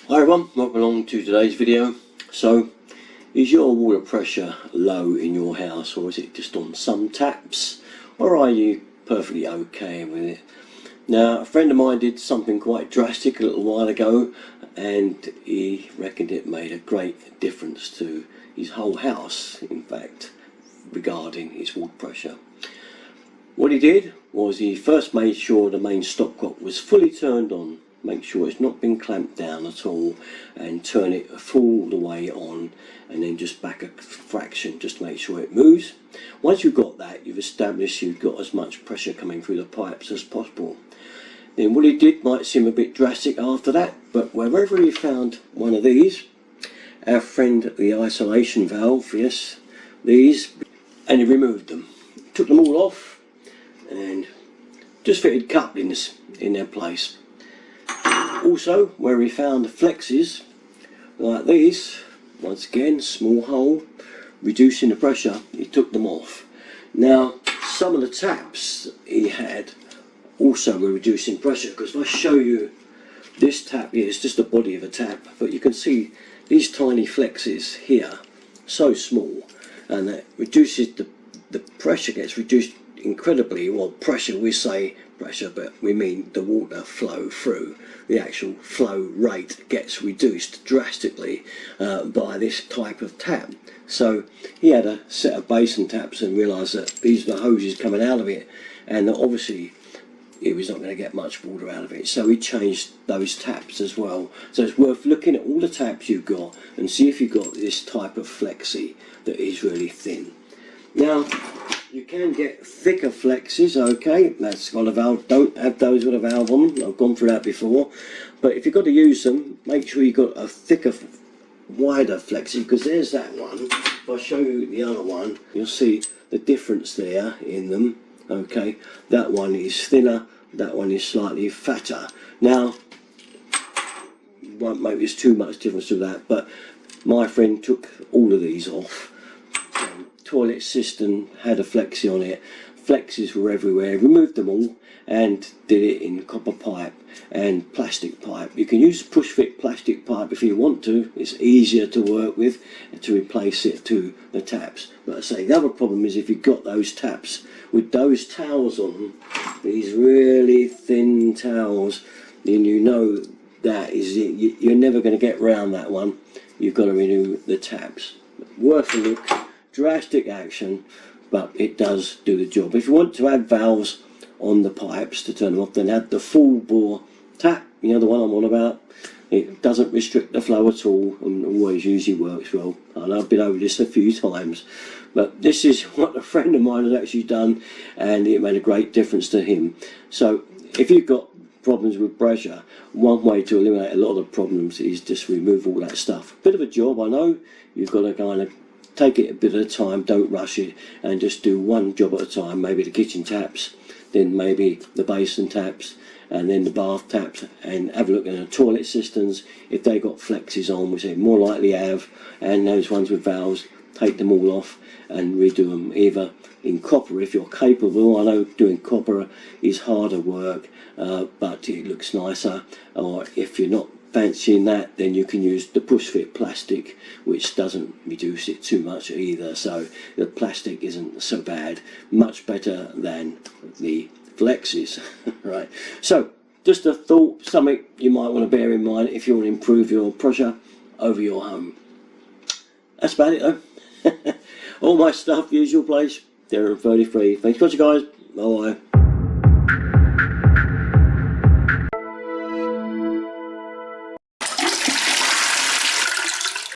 Hi everyone, welcome along to today's video. So, is your water pressure low in your house, or is it just on some taps, or are you perfectly okay with it? Now, a friend of mine did something quite drastic a little while ago, and he reckoned it made a great difference to his whole house, in fact, regarding his water pressure. What he did was he first made sure the main stopcock was fully turned on. Make sure it's not been clamped down at all, and turn it full the way on, and then just back a fraction just to make sure it moves. Once you've got that, you've established you've got as much pressure coming through the pipes as possible. Then what he did might seem a bit drastic after that, but wherever he found one of these, our friend the isolation valve, yes, these, and he removed them, took them all off, and just fitted couplings in their place. Also, where he found flexes like these, once again, small hole, reducing the pressure, he took them off. Now, some of the taps he had also were reducing pressure, because if I show you this tap here, it's just the body of a tap, but you can see these tiny flexes here, so small, and that reduces the pressure gets reduced incredibly. Well, pressure, we say pressure, but we mean the water flow through. The actual flow rate gets reduced drastically by this type of tap. So he had a set of basin taps and realised that these are the hoses coming out of it, and that obviously he was not going to get much water out of it, so he changed those taps as well. So it's worth looking at all the taps you've got and see if you've got this type of flexi that is really thin. Now, you can get thicker flexes, okay, that's got a valve. Don't have those with a valve on them, I've gone through that before. But if you've got to use them, make sure you've got a thicker, wider flexi, because there's that one. If I show you the other one, you'll see the difference there in them, okay. That one is thinner, that one is slightly fatter. Now, won't make this too much difference to that, but my friend took all of these off. Toilet cistern had a flexi on it, flexes were everywhere, removed them all and did it in copper pipe and plastic pipe. You can use push fit plastic pipe if you want to, it's easier to work with to replace it to the taps. But I say the other problem is if you've got those taps with those towels on them, these really thin towels, then you know that is it. You're never going to get round that one. You've got to renew the taps. Worth a look. Drastic action, but it does do the job. If you want to add valves on the pipes to turn them off, then add the full bore tap, you know, the one I'm on about. It doesn't restrict the flow at all and always usually works well. And I've been over this a few times, but this is what a friend of mine has actually done, and it made a great difference to him. So if you've got problems with pressure, one way to eliminate a lot of the problems is just remove all that stuff. Bit of a job, I know. You've got to kind of take it a bit at a time, don't rush it, and just do one job at a time. Maybe the kitchen taps, then maybe the basin taps, and then the bath taps, and have a look at the toilet cisterns. If they got flexes on, which they more likely have, and those ones with valves, take them all off and redo them either in copper if you're capable. I know doing copper is harder work, but it looks nicer. Or if you're not fancying that, then you can use the push fit plastic, which doesn't reduce it too much either. So the plastic isn't so bad, much better than the flexes. Right, so just a thought, something you might want to bear in mind if you want to improve your pressure over your home. That's about it though. All my stuff, usual place, there are 33. Thanks for watching guys, bye bye.